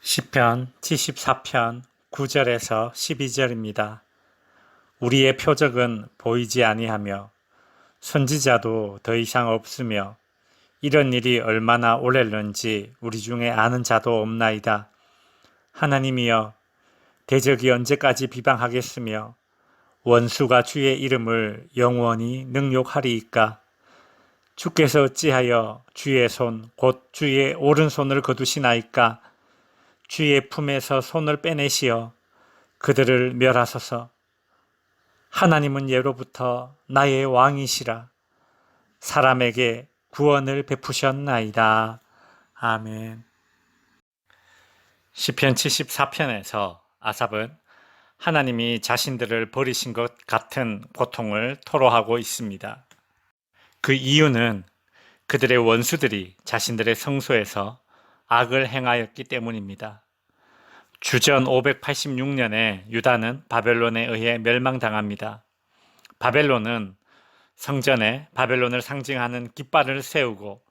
시편 74편 9절에서 12절입니다. 우리의 표적은 보이지 아니하며 선지자도 더 이상 없으며 이런 일이 얼마나 오래는지 우리 중에 아는 자도 없나이다. 하나님이여, 대적이 언제까지 비방하겠으며 원수가 주의 이름을 영원히 능욕하리이까? 주께서 어찌하여 주의 손 곧 주의 오른손을 거두시나이까? 주의 품에서 손을 빼내시어 그들을 멸하소서. 하나님은 예로부터 나의 왕이시라. 사람에게 구원을 베푸셨나이다. 아멘. 시편 74편에서 아삽은 하나님이 자신들을 버리신 것 같은 고통을 토로하고 있습니다. 그 이유는 그들의 원수들이 자신들의 성소에서 악을 행하였기 때문입니다. 주전 586년에 유다는 바벨론에 의해 멸망당합니다. 바벨론은 성전에 바벨론을 상징하는 깃발을 세우고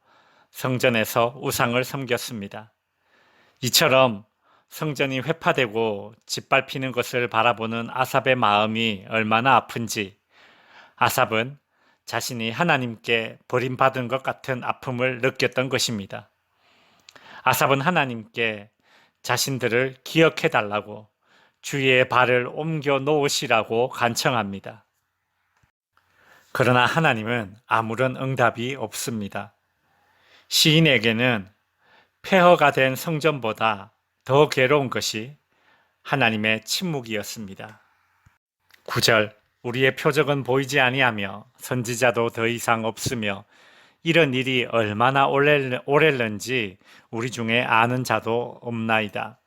성전에서 우상을 섬겼습니다. 이처럼 성전이 회파되고 짓밟히는 것을 바라보는 아삽의 마음이 얼마나 아픈지 아삽은 자신이 하나님께 버림받은 것 같은 아픔을 느꼈던 것입니다. 아삽은 하나님께 자신들을 기억해 달라고 주의 발을 옮겨 놓으시라고 간청합니다. 그러나 하나님은 아무런 응답이 없습니다. 시인에게는 폐허가 된 성전보다 더 괴로운 것이 하나님의 침묵이었습니다. 9절 우리의 표적은 보이지 아니하며 선지자도 더 이상 없으며 이런 일이 얼마나 오래는지 우리 중에 아는 자도 없나이다.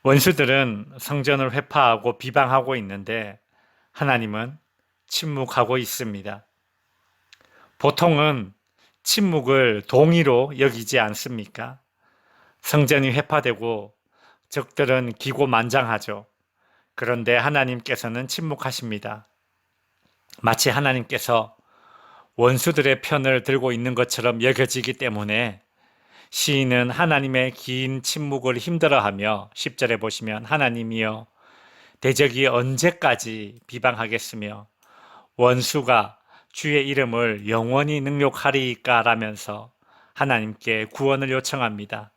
원수들은 성전을 회파하고 비방하고 있는데 하나님은 침묵하고 있습니다. 보통은 침묵을 동의로 여기지 않습니까? 성전이 회파되고 적들은 기고만장하죠. 그런데 하나님께서는 침묵하십니다. 마치 하나님께서 원수들의 편을 들고 있는 것처럼 여겨지기 때문에 시인은 하나님의 긴 침묵을 힘들어하며 10절에 보시면 하나님이여 대적이 언제까지 비방하겠으며 원수가 주의 이름을 영원히 능욕하리이까 라면서 하나님께 구원을 요청합니다.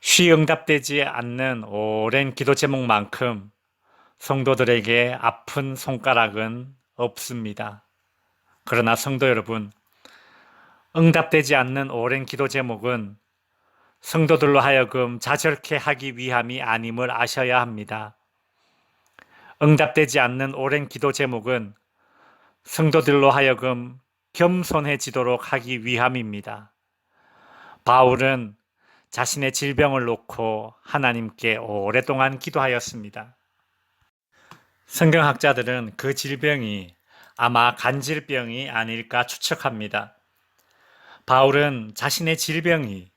쉬 응답되지 않는 오랜 기도 제목만큼 성도들에게 아픈 손가락은 없습니다. 그러나 성도 여러분, 응답되지 않는 오랜 기도 제목은 성도들로 하여금 자절케 하기 위함이 아님을 아셔야 합니다. 응답되지 않는 오랜 기도 제목은 성도들로 하여금 겸손해지도록 하기 위함입니다. 바울은 자신의 질병을 놓고 하나님께 오랫동안 기도하였습니다. 성경학자들은 그 질병이 아마 간질병이 아닐까 추측합니다. 바울은 자신의 질병이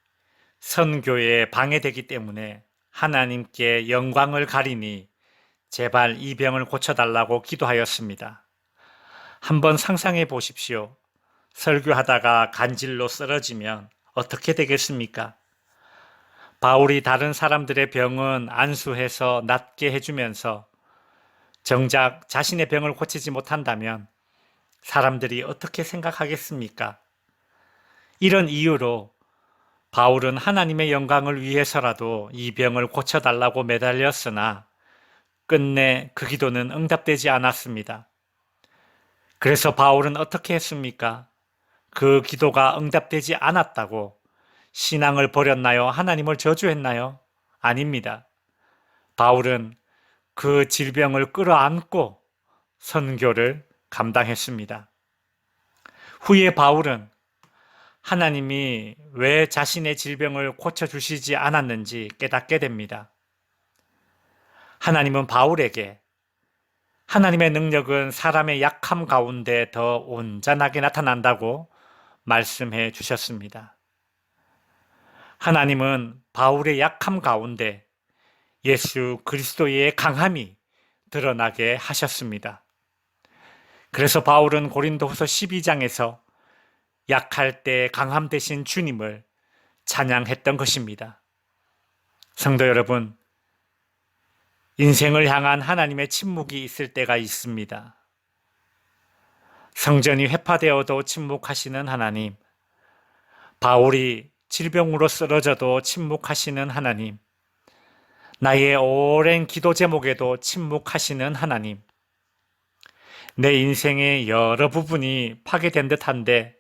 선교에 방해되기 때문에 하나님께 영광을 가리니 제발 이 병을 고쳐달라고 기도하였습니다. 한번 상상해 보십시오. 설교하다가 간질로 쓰러지면 어떻게 되겠습니까? 바울이 다른 사람들의 병은 안수해서 낫게 해주면서 정작 자신의 병을 고치지 못한다면 사람들이 어떻게 생각하겠습니까? 이런 이유로 바울은 하나님의 영광을 위해서라도 이 병을 고쳐달라고 매달렸으나 끝내 그 기도는 응답되지 않았습니다. 그래서 바울은 어떻게 했습니까? 그 기도가 응답되지 않았다고 신앙을 버렸나요? 하나님을 저주했나요? 아닙니다. 바울은 그 질병을 끌어안고 선교를 감당했습니다. 후에 바울은 하나님이 왜 자신의 질병을 고쳐주시지 않았는지 깨닫게 됩니다. 하나님은 바울에게 하나님의 능력은 사람의 약함 가운데 더 온전하게 나타난다고 말씀해 주셨습니다. 하나님은 바울의 약함 가운데 예수 그리스도의 강함이 드러나게 하셨습니다. 그래서 바울은 고린도후서 12장에서 약할 때 강함 되신 주님을 찬양했던 것입니다. 성도 여러분, 인생을 향한 하나님의 침묵이 있을 때가 있습니다. 성전이 회파되어도 침묵하시는 하나님, 바울이 질병으로 쓰러져도 침묵하시는 하나님, 나의 오랜 기도 제목에도 침묵하시는 하나님, 내 인생의 여러 부분이 파괴된 듯한데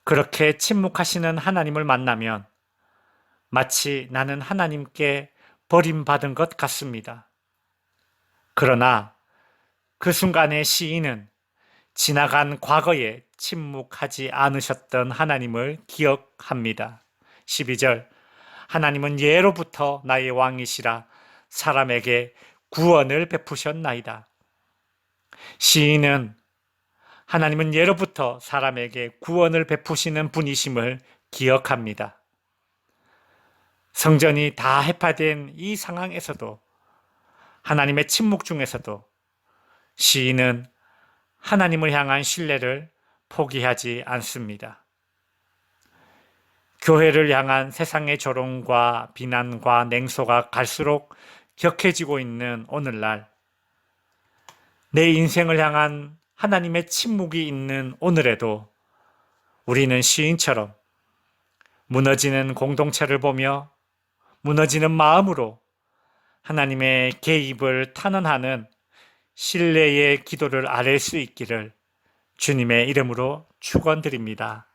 그렇게 침묵하시는 하나님을 만나면 마치 나는 하나님께 버림받은 것 같습니다. 그러나 그 순간의 시인은 지나간 과거에 침묵하지 않으셨던 하나님을 기억합니다. 12절, 하나님은 예로부터 나의 왕이시라 사람에게 구원을 베푸셨나이다. 시인은 하나님은 예로부터 사람에게 구원을 베푸시는 분이심을 기억합니다. 성전이 다 해파된 이 상황에서도, 하나님의 침묵 중에서도 시인은 하나님을 향한 신뢰를 포기하지 않습니다. 교회를 향한 세상의 조롱과 비난과 냉소가 갈수록 격해지고 있는 오늘날, 내 인생을 향한 하나님의 침묵이 있는 오늘에도 우리는 시인처럼 무너지는 공동체를 보며 무너지는 마음으로 하나님의 개입을 탄원하는 신뢰의 기도를 아랠 수 있기를 주님의 이름으로 축원드립니다.